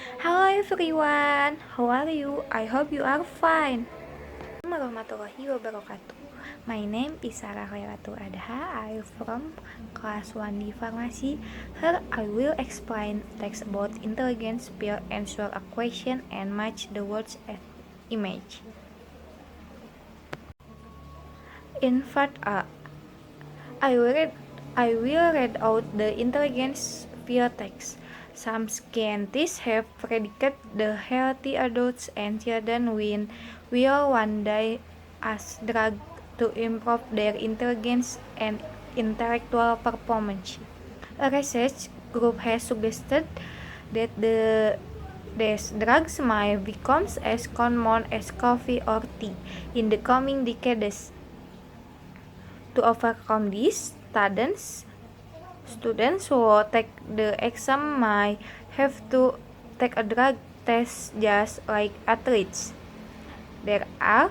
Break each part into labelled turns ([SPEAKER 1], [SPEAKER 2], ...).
[SPEAKER 1] Hello everyone, how are you? I hope you are fine. Warahmatullahi wabarakatuh. My name is Sarah Khairatul Adha. I am from class 1D Pharmacy. Here I will explain text about intelligence, peer answer a question and match the words and image. In fact, I will read out the intelligence peer text. Some scientists have predicted the healthy adults and children will one day as drug to improve their intelligence and intellectual performance. A research group has suggested that these drugs might become as common as coffee or tea in the coming decades. To overcome this, students who take the exam might have to take a drug test just like athletes. There are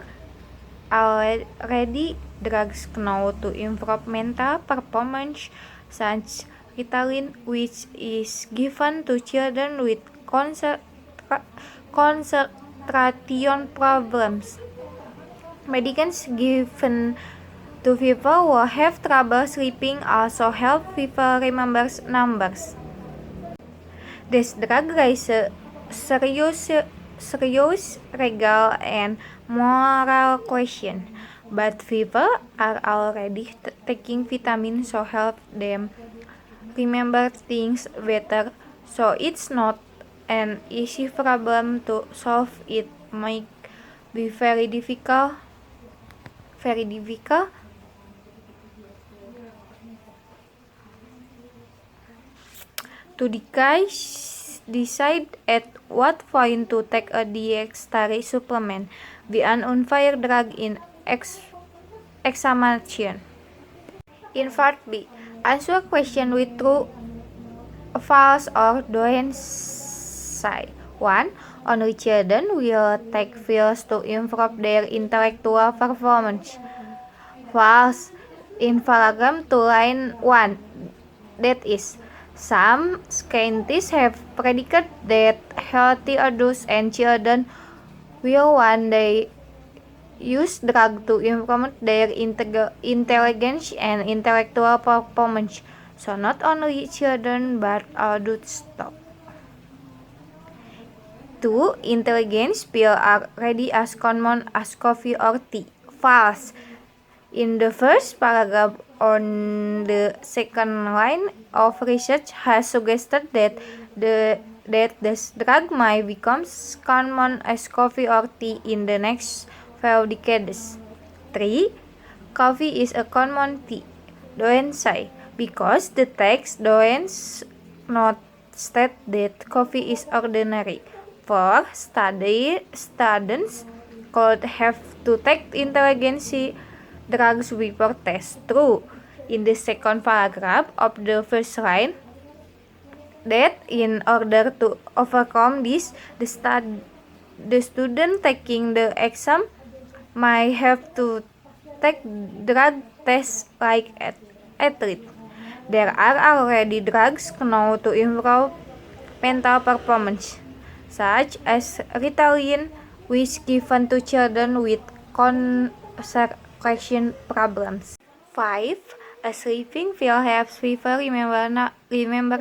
[SPEAKER 1] already drugs known to improve mental performance, such Ritalin, which is given to children with concentration problems. Medicines given to people who have trouble sleeping also help people remember numbers. This drug raises serious legal and moral questions, but people are already taking vitamins to help them remember things better. So it's not an easy problem to solve. It might be very difficult to decide at what point to take a dietary supplement be an unfair drug in examination. In part B, answer question with true, false, or don't say. 1. Only children will take pills to improve their intellectual performance. False. In paragraph 2 line 1, that is, some scientists have predicted that healthy adults and children will one day use drugs to improve their intelligence and intellectual performance. So not only children but adults too. 2. Intelligence pills are ready as common as coffee or tea. False. In the first paragraph on the second line of research has suggested that this drug might become common as coffee or tea in the next few decades. 3. Coffee is a common tea. Don't say, because the text does not state that coffee is ordinary. 4. Students could have to take intelligence drugs before test. True. In the second paragraph of the first line, that in order to overcome this, the student taking the exam might have to take drug tests like athlete. There are already drugs known to improve mental performance, such as Ritalin, which given to children with concentration problems. 5. A sleeping pill helps people remember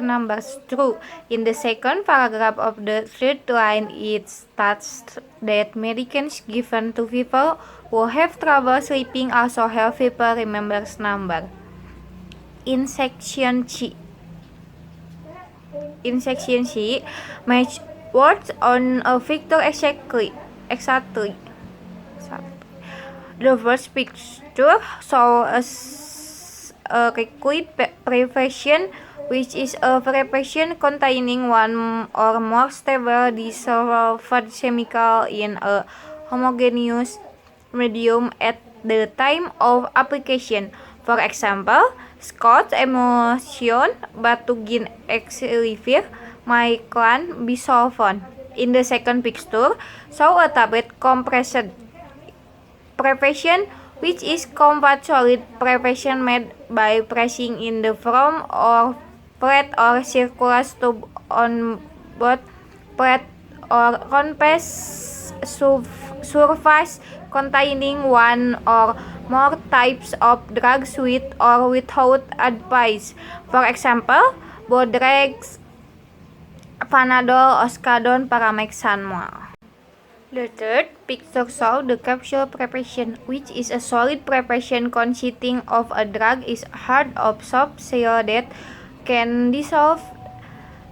[SPEAKER 1] numbers. True. In the second paragraph of the third line, it states that medications given to people who have trouble sleeping also help people remember numbers. In section C, match words on a picture exactly. The first picture shows a liquid preparation, which is a preparation containing one or more stable dissolved chemical in a homogeneous medium at the time of application. For example, Scotch emulsion, Batugin elixir, Myclan bisulfone. In the second picture, show a tablet compressed preparation, which is compact solid preparation made by pressing in the foam or flat or circular tube on both flat or convex surface containing one or more types of drugs with or without advice. For example, Bodrex, Panadol, Oxycodone, Paramexamol. The third picture shows the capsule preparation, which is a solid preparation consisting of a drug is hard or soft shell that can dissolve.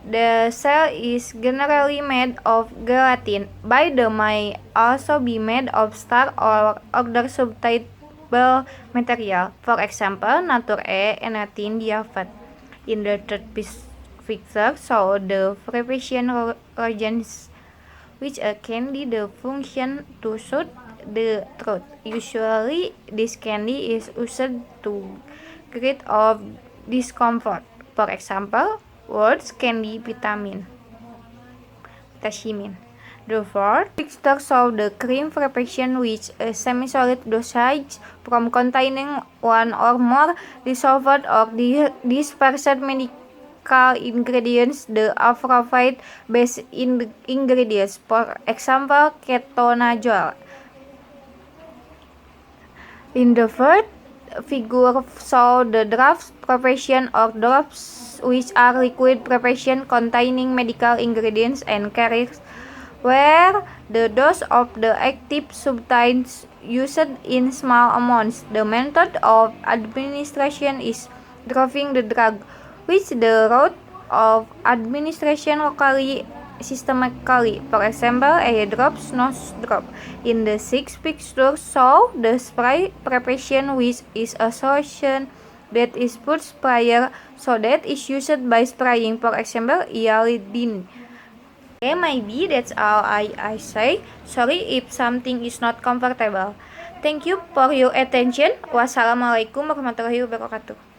[SPEAKER 1] The shell is generally made of gelatin, but they may also be made of starch or other substitutable material. For example, Nature A N18 diaphat. In the third picture, show the preparation reagents, which can be the function to shoot the truth. Usually, this candy is used to get rid of discomfort. For example, words candy potassium. The fourth picture shows the cream preparation, which is a semi-solid dosage from containing one or more dissolved or dispersed medical ingredients. The appropriate base ingredients, for example, ketonazole. In the first figure show the drops preparation or drops, which are liquid preparation containing medical ingredients and carriers, where the dose of the active substance used in small amounts. The method of administration is dropping the drug, which the route of administration locally systemically. For example, a drops, nose drop. In the sixth picture show the spray preparation, which is a solution that is put sprayer so that is used by spraying. For example, iodine. Okay, maybe that's all I say. Sorry if something is not comfortable. Thank you for your attention. Wassalamualaikum warahmatullahi wabarakatuh.